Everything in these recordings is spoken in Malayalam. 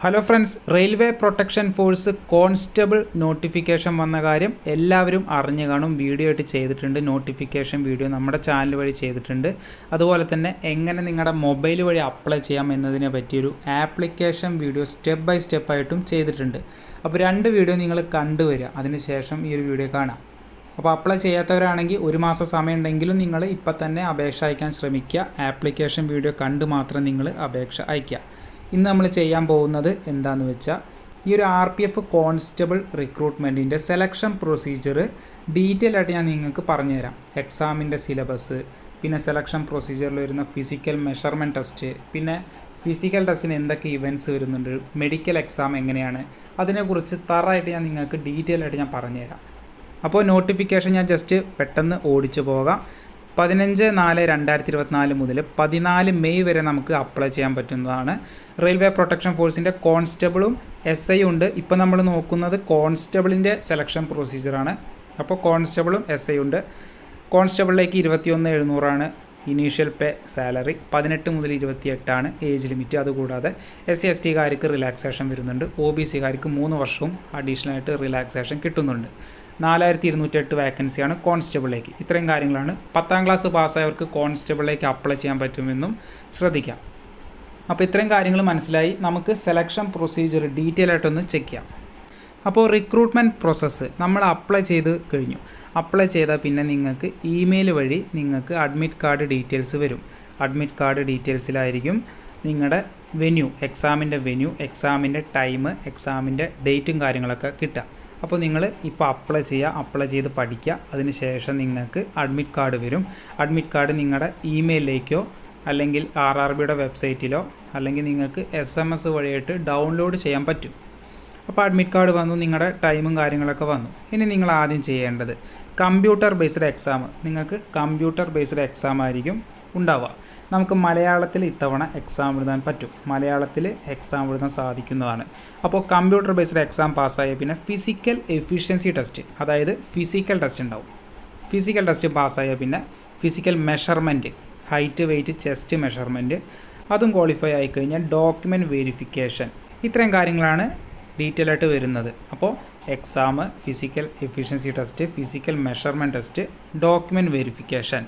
Hello friends, railway protection force constable notification വന്ന കാര്യം എല്ലാവരും അറിഞ്ഞു കാണും. വീഡിയോ ആയിട്ട് ചെയ്തിട്ടുണ്ട്. നോട്ടിഫിക്കേഷൻ വീഡിയോ നമ്മുടെ ചാനൽ വഴി ചെയ്തിട്ടുണ്ട്. അതുപോലെ തന്നെ എങ്ങനെ നിങ്ങളുടെ മൊബൈൽ വഴി അപ്ലൈ ചെയ്യാം എന്നതിനെ പറ്റിയൊരു ആപ്ലിക്കേഷൻ വീഡിയോ സ്റ്റെപ്പ് ബൈ സ്റ്റെപ്പായിട്ടും ചെയ്തിട്ടുണ്ട്. അപ്പോൾ 2 വീഡിയോ നിങ്ങൾ കണ്ടുവരിക, അതിനുശേഷം ഈ ഒരു വീഡിയോ കാണാം. അപ്പോൾ അപ്ലൈ ചെയ്യാത്തവരാണെങ്കിൽ 1 മാസം സമയമുണ്ടെങ്കിലും നിങ്ങൾ ഇപ്പം തന്നെ അപേക്ഷ അയക്കാൻ ശ്രമിക്കുക. ആപ്ലിക്കേഷൻ വീഡിയോ കണ്ട് മാത്രം നിങ്ങൾ അപേക്ഷ അയയ്ക്കുക. ഇന്ന് നമ്മൾ ചെയ്യാൻ പോകുന്നത് എന്താണെന്ന് വെച്ചാൽ, ഈ ഒരു RPF കോൺസ്റ്റബിൾ റിക്രൂട്ട്മെൻറ്റിൻ്റെ സെലക്ഷൻ പ്രൊസീജിയർ ഡീറ്റെയിൽ ആയിട്ട് ഞാൻ നിങ്ങൾക്ക് പറഞ്ഞുതരാം. എക്സാമിൻ്റെ സിലബസ്, പിന്നെ സെലക്ഷൻ പ്രൊസീജിയറിൽ വരുന്ന ഫിസിക്കൽ മെഷർമെൻറ്റ് ടെസ്റ്റ്, പിന്നെ ഫിസിക്കൽ ടെസ്റ്റിന് എന്തൊക്കെ ഇവൻറ്റ്സ് വരുന്നുണ്ട്, മെഡിക്കൽ എക്സാം എങ്ങനെയാണ്, അതിനെക്കുറിച്ച് തറയായിട്ട് ഞാൻ നിങ്ങൾക്ക് ഡീറ്റെയിൽ ആയിട്ട് ഞാൻ പറഞ്ഞുതരാം. അപ്പോൾ നോട്ടിഫിക്കേഷൻ ഞാൻ ജസ്റ്റ് പെട്ടെന്ന് ഓടിച്ചു പോകാം. 15/4/2024 മുതൽ 14 മെയ് വരെ നമുക്ക് അപ്ലൈ ചെയ്യാൻ പറ്റുന്നതാണ്. റെയിൽവേ പ്രൊട്ടക്ഷൻ ഫോഴ്സിൻ്റെ കോൺസ്റ്റബിളും SI ഉണ്ട്. ഇപ്പോൾ നമ്മൾ നോക്കുന്നത് കോൺസ്റ്റബിളിൻ്റെ സെലക്ഷൻ പ്രൊസീജിയറാണ്. അപ്പോൾ കോൺസ്റ്റബിളും SI ഉണ്ട്. കോൺസ്റ്റബിളിലേക്ക് 21,700 ഇനീഷ്യൽ പേ സാലറി, 18 മുതൽ 28 ഏജ് ലിമിറ്റ്. അതുകൂടാതെ SC/ST റിലാക്സേഷൻ വരുന്നുണ്ട്. OBC 3 വർഷവും അഡീഷണലായിട്ട് റിലാക്സേഷൻ കിട്ടുന്നുണ്ട്. 4208 വാക്കൻസിയാണ് കോൺസ്റ്റബിളിലേക്ക്. ഇത്രയും കാര്യങ്ങളാണ്. 10ാം ക്ലാസ് പാസ്സായവർക്ക് കോൺസ്റ്റബിളിലേക്ക് അപ്ലൈ ചെയ്യാൻ പറ്റുമെന്നും ശ്രദ്ധിക്കാം. അപ്പോൾ ഇത്രയും കാര്യങ്ങൾ മനസ്സിലായി. നമുക്ക് സെലക്ഷൻ പ്രൊസീജിയർ ഡീറ്റെയിൽ ആയിട്ടൊന്ന് ചെക്ക് ചെയ്യാം. അപ്പോൾ റിക്രൂട്ട്മെൻറ്റ് പ്രോസസ്സ് നമ്മൾ അപ്ലൈ ചെയ്ത് കഴിഞ്ഞു. അപ്ലൈ ചെയ്താൽ പിന്നെ നിങ്ങൾക്ക് ഇമെയിൽ വഴി നിങ്ങൾക്ക് അഡ്മിറ്റ് കാർഡ് ഡീറ്റെയിൽസ് വരും. അഡ്മിറ്റ് കാർഡ് ഡീറ്റെയിൽസിലായിരിക്കും നിങ്ങളുടെ വെന്യൂ, എക്സാമിൻ്റെ വെന്യൂ, എക്സാമിൻ്റെ ടൈം, എക്സാമിൻ്റെ ഡേറ്റും കാര്യങ്ങളൊക്കെ കിട്ടുക. അപ്പോൾ നിങ്ങൾ ഇപ്പോൾ അപ്ലൈ ചെയ്ത് പഠിക്കുക. അതിനുശേഷം നിങ്ങൾക്ക് അഡ്മിറ്റ് കാർഡ് വരും. അഡ്മിറ്റ് കാർഡ് നിങ്ങളുടെ ഇമെയിലിലേക്കോ അല്ലെങ്കിൽ RRBയുടെ വെബ്സൈറ്റിലോ അല്ലെങ്കിൽ നിങ്ങൾക്ക് SMS വഴിയായിട്ട് ഡൗൺലോഡ് ചെയ്യാൻ പറ്റും. അപ്പോൾ അഡ്മിറ്റ് കാർഡ് വന്നു, നിങ്ങളുടെ ടൈമും കാര്യങ്ങളൊക്കെ വന്നു. ഇനി നിങ്ങൾ ആദ്യം ചെയ്യേണ്ടത് കമ്പ്യൂട്ടർ ബേസ്ഡ് എക്സാം. നിങ്ങൾക്ക് കമ്പ്യൂട്ടർ ബേസ്ഡ് എക്സാം ആയിരിക്കും ഉണ്ടാവുക. നമുക്ക് മലയാളത്തിൽ ഇത്തവണ എക്സാം എഴുതാൻ പറ്റും. മലയാളത്തിൽ എക്സാം എഴുതാൻ സാധിക്കുന്നതാണ്. അപ്പോൾ കമ്പ്യൂട്ടർ ബേസ്ഡ് എക്സാം പാസ്സായ പിന്നെ ഫിസിക്കൽ എഫിഷ്യൻസി ടെസ്റ്റ്, അതായത് ഫിസിക്കൽ ടെസ്റ്റ് ഉണ്ടാവും. ഫിസിക്കൽ ടെസ്റ്റ് പാസ്സായ പിന്നെ physical measurement, height, weight, chest measurement, അതും ക്വാളിഫൈ ആയിക്കഴിഞ്ഞാൽ ഡോക്യുമെൻറ്റ് വെരിഫിക്കേഷൻ. ഇത്രയും കാര്യങ്ങളാണ് ഡീറ്റെയിൽ ആയിട്ട് വരുന്നത്. അപ്പോൾ exam, physical efficiency test, physical measurement test, document verification.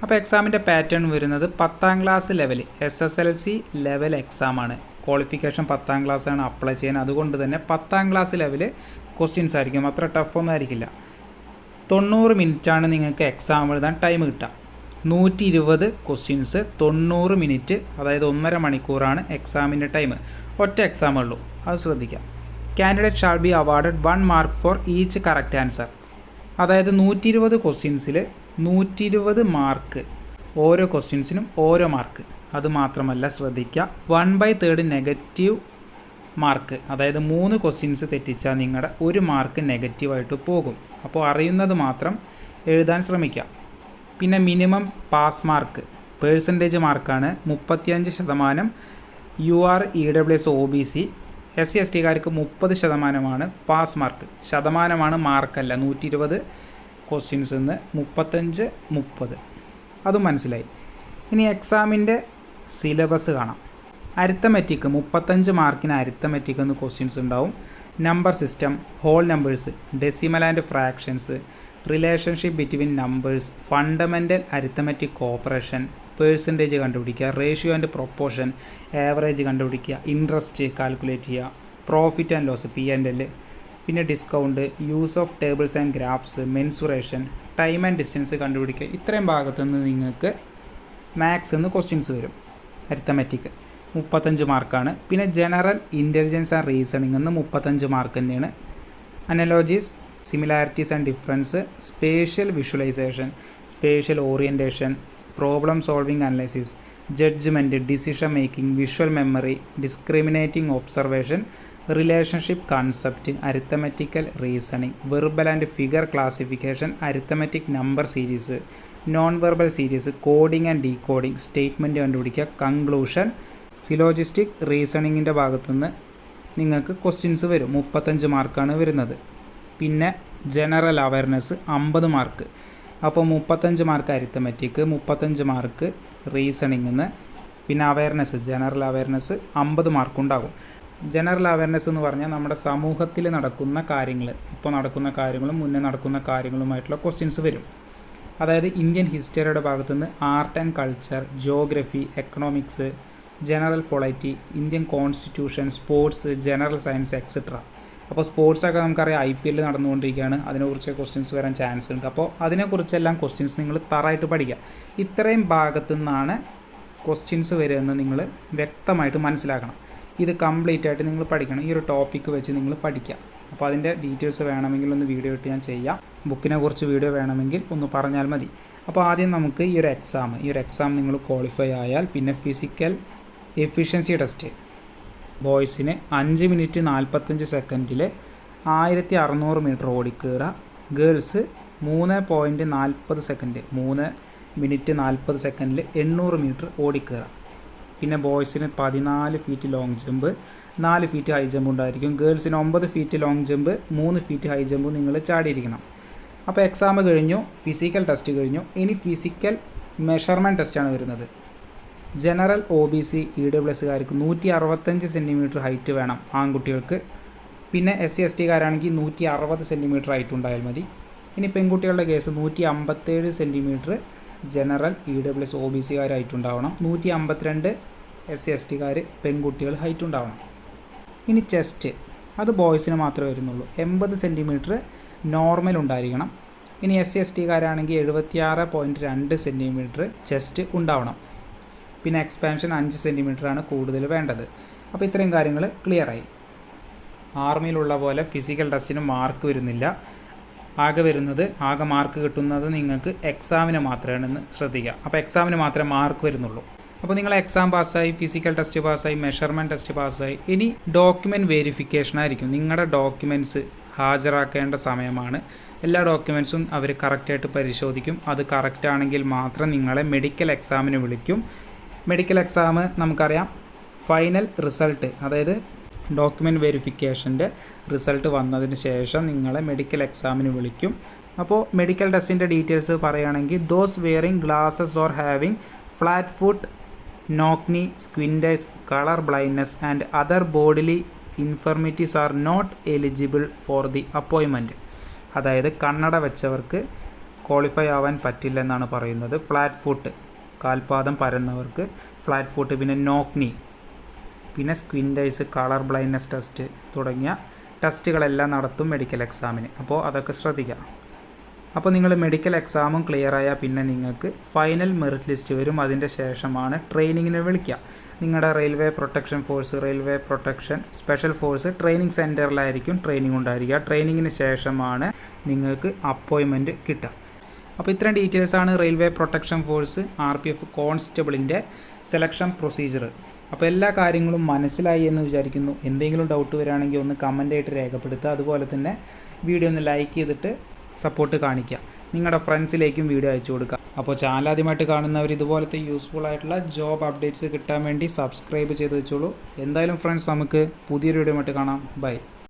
അപ്പോൾ എക്സാമിൻ്റെ പാറ്റേൺ വരുന്നത് 10ാം ക്ലാസ് ലെവൽ SSLC ലെവൽ എക്സാമാണ്. ക്വാളിഫിക്കേഷൻ 10ാം ക്ലാസ്സാണ് അപ്ലൈ ചെയ്യാൻ. അതുകൊണ്ട് തന്നെ 10ാം ക്ലാസ് ലെവൽ ക്വസ്റ്റ്യൻസ് ആയിരിക്കും. അത്ര ടഫൊന്നും ആയിരിക്കില്ല. 90 മിനിറ്റാണ് നിങ്ങൾക്ക് എക്സാം എഴുതാൻ ടൈം കിട്ടുക. 120 ക്വസ്റ്റ്യൻസ്, 90 മിനിറ്റ്, അതായത് 1.5 മണിക്കൂറാണ് എക്സാമിൻ്റെ ടൈം. ഒറ്റ എക്സാമേ ഉള്ളൂ, അത് ശ്രദ്ധിക്കാം. Candidate shall be awarded 1 mark for each correct answer. അതായത് 120 ക്വസ്റ്റ്യൻസിൽ 120 മാർക്ക്, ഓരോ ക്വസ്റ്റ്യൻസിനും ഓരോ മാർക്ക്. അതുമാത്രമല്ല ശ്രദ്ധിക്കുക, 1/3 നെഗറ്റീവ് മാർക്ക്. അതായത് 3 ക്വസ്റ്റ്യൻസ് തെറ്റിച്ചാൽ നിങ്ങളുടെ 1 മാർക്ക് നെഗറ്റീവായിട്ട് പോകും. അപ്പോൾ അറിയുന്നത് മാത്രം എഴുതാൻ ശ്രമിക്കുക. പിന്നെ മിനിമം പാസ് മാർക്ക് പേഴ്സൻറ്റേജ് മാർക്കാണ് 35%. UR EWS OBC SC/ST 30% pass mark. ശതമാനമാണ്, മാർക്കല്ല. 120 ക്വസ്റ്റ്യൻസ് നിന്ന് 35, 30. അതും മനസ്സിലായി. ഇനി എക്സാമിൻ്റെ സിലബസ് കാണാം. അരിത്തമെറ്റിക് 35 മാർക്കിന് അരിത്തമെറ്റിക് എന്ന് ക്വസ്റ്റ്യൻസ് ഉണ്ടാവും. Number system, whole numbers, decimal and fractions, relationship between numbers, fundamental arithmetic operation, percentage കണ്ടുപിടിക്കുക, റേഷ്യോ ആൻഡ് പ്രൊപ്പോർഷൻ, ആവറേജ് കണ്ടുപിടിക്കുക, ഇൻട്രസ്റ്റ് കാൽക്കുലേറ്റ് ചെയ്യുക, പ്രോഫിറ്റ് ആൻഡ് ലോസ് P&L, പിന്നെ discount, use of tables and graphs, mensuration, time and distance കണ്ടുപിടിക്കുക. ഇത്രയും ഭാഗത്തു നിന്ന് നിങ്ങൾക്ക് മാത്സ് എന്ന് ക്വസ്റ്റ്യൻസ് വരും. അരിത്തമെറ്റിക് 35 മാർക്കാണ്. പിന്നെ ജനറൽ ഇൻ്റലിജൻസ് ആൻഡ് റീസണിംഗ് എന്ന് 35 മാർക്ക് തന്നെയാണ്. Analogies, similarities and difference, spatial visualisation, spatial orientation, problem solving analysis, judgement, decision making, visual memory, discriminating observation, relationship concept, arithmetical reasoning, verbal and figure classification, arithmetic number series, non verbal series, coding and decoding, statement കണ്ടുപിടിക്കുക, കൺക്ലൂഷൻ, സിലോജിസ്റ്റിക് റീസണിങ്ങിൻ്റെ ഭാഗത്തുനിന്ന് നിങ്ങൾക്ക് ക്വസ്റ്റ്യൻസ് വരും. 35 മാർക്കാണ് വരുന്നത്. പിന്നെ ജനറൽ അവയർനെസ് 50 മാർക്ക്. അപ്പോൾ 35 മാർക്ക് അരിത്തമെറ്റിക്, 35 മാർക്ക് റീസണിങ്ങിൽ നിന്ന്, പിന്നെ അവയർനെസ്, ജനറൽ അവയർനെസ് 50 മാർക്കുണ്ടാകും. ജനറൽ അവയർനെസ് എന്ന് പറഞ്ഞാൽ നമ്മുടെ സമൂഹത്തിൽ നടക്കുന്ന കാര്യങ്ങൾ, ഇപ്പോൾ നടക്കുന്ന കാര്യങ്ങളും മുന്നേ നടക്കുന്ന കാര്യങ്ങളുമായിട്ടുള്ള ക്വസ്റ്റ്യൻസ് വരും. അതായത് ഇന്ത്യൻ ഹിസ്റ്ററിയുടെ ഭാഗത്തുനിന്ന് art and culture, geography, economics, general polity, Indian constitution, sports, general science etcetera. അപ്പോൾ സ്പോർട്സൊക്കെ നമുക്കറിയാം IPL നടന്നുകൊണ്ടിരിക്കുകയാണ്, അതിനെക്കുറിച്ച് ക്വസ്റ്റ്യൻസ് വരാൻ ചാൻസ് ഉണ്ട്. അപ്പോൾ അതിനെക്കുറിച്ചെല്ലാം ക്വസ്റ്റ്യൻസ് നിങ്ങൾ തറായിട്ട് പഠിക്കുക. ഇത്രയും ഭാഗത്തു നിന്നാണ് ക്വസ്റ്റ്യൻസ് വരുമെന്ന് നിങ്ങൾ വ്യക്തമായിട്ട് മനസ്സിലാക്കണം. ഇത് കംപ്ലീറ്റ് ആയിട്ട് നിങ്ങൾ പഠിക്കണം. ഈ ഒരു ടോപ്പിക്ക് വെച്ച് നിങ്ങൾ പഠിക്കുക. അപ്പോൾ അതിൻ്റെ ഡീറ്റെയിൽസ് വേണമെങ്കിൽ ഒന്ന് വീഡിയോ ഇട്ട് ഞാൻ ചെയ്യാം. ബുക്കിനെ കുറിച്ച് വീഡിയോ വേണമെങ്കിൽ ഒന്ന് പറഞ്ഞാൽ മതി. അപ്പോൾ ആദ്യം നമുക്ക് ഈ ഒരു എക്സാം നിങ്ങൾ ക്വാളിഫൈ ആയാൽ പിന്നെ ഫിസിക്കൽ എഫിഷ്യൻസി ടെസ്റ്റ് ബോയ്സിന് 5 മിനിറ്റ് 45 സെക്കൻഡിൽ 1600 മീറ്റർ ഓടിക്കയറുക. ഗേൾസ് 3.40 സെക്കൻഡ് 3 മിനിറ്റ് 40 സെക്കൻഡിൽ 800 മീറ്റർ ഓടിക്കയറുക. പിന്നെ ബോയ്സിന് 14 feet long jump, 4 feet high jump ഉണ്ടായിരിക്കും. ഗേൾസിന് 9 feet long jump, 3 feet high jump നിങ്ങൾ ചാടിയിരിക്കണം. അപ്പോൾ എക്സാം കഴിഞ്ഞു, ഫിസിക്കൽ ടെസ്റ്റ് കഴിഞ്ഞു. ഇനി ഫിസിക്കൽ മെഷർമെൻറ്റ് ടെസ്റ്റാണ് വരുന്നത്. ജനറൽ OBC EWSകാർക്ക് 165 സെൻറ്റിമീറ്റർ ഹൈറ്റ് വേണം ആൺകുട്ടികൾക്ക്. പിന്നെ SC STകാരാണെങ്കിൽ 160 സെൻറ്റിമീറ്റർ ഹൈറ്റ് ഉണ്ടായാൽ മതി. ഇനി പെൺകുട്ടികളുടെ കേസ് 157 സെൻറ്റിമീറ്റർ ജനറൽ EWS OBCകാർ ഹൈറ്റ് ഉണ്ടാവണം. 152 SC STകാർ പെൺകുട്ടികൾ ഹൈറ്റ് ഉണ്ടാവണം. ഇനി ചെസ്റ്റ് അത് ബോയ്സിന് മാത്രമേ വരുന്നുള്ളൂ. 80 സെൻറ്റിമീറ്റർ നോർമൽ ഉണ്ടായിരിക്കണം. ഇനി SC STകാരാണെങ്കിൽ 76.2 സെൻറ്റിമീറ്റർ ചെസ്റ്റ് ഉണ്ടാവണം. പിന്നെ എക്സ്പാൻഷൻ 5 സെൻറ്റിമീറ്ററാണ് കൂടുതൽ വേണ്ടത്. അപ്പോൾ ഇത്രയും കാര്യങ്ങൾ ക്ലിയറായി. ആർമിയിലുള്ള പോലെ ഫിസിക്കൽ ടെസ്റ്റിന് മാർക്ക് വരുന്നില്ല. ആകെ മാർക്ക് കിട്ടുന്നത് നിങ്ങൾക്ക് എക്സാമിന് മാത്രമാണെന്ന് ശ്രദ്ധിക്കുക. അപ്പോൾ എക്സാമിന് മാത്രമേ മാർക്ക് വരുന്നുള്ളൂ. അപ്പോൾ നിങ്ങൾ എക്സാം പാസ്സായി, ഫിസിക്കൽ ടെസ്റ്റ് പാസ്സായി, മെഷർമെൻറ്റ് ടെസ്റ്റ് പാസ്സായി. ഇനി ഡോക്യുമെൻറ്റ് വെരിഫിക്കേഷൻ ആയിരിക്കും. നിങ്ങളുടെ ഡോക്യുമെൻറ്റ്സ് ഹാജരാക്കേണ്ട സമയമാണ്. എല്ലാ ഡോക്യുമെൻറ്റ്സും അവർ കറക്റ്റായിട്ട് പരിശോധിക്കും. അത് കറക്റ്റ് ആണെങ്കിൽ മാത്രം നിങ്ങളെ മെഡിക്കൽ എക്സാമിന് വിളിക്കും. മെഡിക്കൽ എക്സാം നമുക്കറിയാം, ഫൈനൽ റിസൾട്ട്, അതായത് ഡോക്യുമെൻറ്റ് വെരിഫിക്കേഷൻ്റെ റിസൾട്ട് വന്നതിന് ശേഷം നിങ്ങളെ മെഡിക്കൽ എക്സാമിന് വിളിക്കും. അപ്പോൾ മെഡിക്കൽ ടെസ്റ്റിൻ്റെ ഡീറ്റെയിൽസ് പറയുകയാണെങ്കിൽ those wearing glasses or having flat foot, knock knee, squint eyes, colour blindness and other bodily infirmities are not eligible for the appointment. അതായത് കണ്ണട വെച്ചവർക്ക് ക്വാളിഫൈ ആവാൻ പറ്റില്ലെന്നാണ് പറയുന്നത്. ഫ്ലാറ്റ് ഫുട്ട്, കാൽപാദം പരന്നവർക്ക് ഫ്ലാറ്റ് ഫുട്ട്, പിന്നെ നോക്നി, പിന്നെ സ്ക്വിൻഡൈസ്, കളർ ബ്ലൈൻഡ്നെസ് ടെസ്റ്റ് തുടങ്ങിയ ടെസ്റ്റുകളെല്ലാം നടത്തും മെഡിക്കൽ എക്സാമിന്. അപ്പോൾ അതൊക്കെ ശ്രദ്ധിക്കുക. അപ്പോൾ നിങ്ങൾ മെഡിക്കൽ എക്സാമും ക്ലിയർ ആയാൽ പിന്നെ നിങ്ങൾക്ക് ഫൈനൽ മെറിറ്റ് ലിസ്റ്റ് വരും. അതിൻ്റെ ശേഷമാണ് ട്രെയിനിങ്ങിന് വിളിക്കുക. നിങ്ങളുടെ railway protection force, railway protection special force training സെൻറ്ററിലായിരിക്കും ട്രെയിനിങ് ഉണ്ടായിരിക്കുക. ട്രെയിനിങ്ങിന് ശേഷമാണ് നിങ്ങൾക്ക് അപ്പോയിൻമെൻറ്റ് കിട്ടുക. അപ്പോൾ ഇത്രയും ഡീറ്റെയിൽസാണ് റെയിൽവേ പ്രൊട്ടക്ഷൻ ഫോഴ്സ് RPF കോൺസ്റ്റബിളിൻ്റെ സെലക്ഷൻ പ്രൊസീജിയർ. അപ്പോൾ എല്ലാ കാര്യങ്ങളും മനസ്സിലായി എന്ന് വിചാരിക്കുന്നു. എന്തെങ്കിലും ഡൗട്ട് വരികയാണെങ്കിൽ ഒന്ന് കമൻ്റായിട്ട് രേഖപ്പെടുത്തുക. അതുപോലെ തന്നെ വീഡിയോ ഒന്ന് ലൈക്ക് ചെയ്തിട്ട് സപ്പോർട്ട് കാണിക്കുക. നിങ്ങളുടെ ഫ്രണ്ട്സിലേക്കും വീഡിയോ അയച്ചു കൊടുക്കുക. അപ്പോൾ ചാനൽ ആദ്യമായിട്ട് കാണുന്നവർ ഇതുപോലത്തെ യൂസ്ഫുൾ ആയിട്ടുള്ള ജോബ് അപ്ഡേറ്റ്സ് കിട്ടാൻ വേണ്ടി സബ്സ്ക്രൈബ് ചെയ്ത് വെച്ചോളൂ. എന്തായാലും ഫ്രണ്ട്സ്, നമുക്ക് പുതിയൊരു വീഡിയോ ആയിട്ട് കാണാം. ബൈ.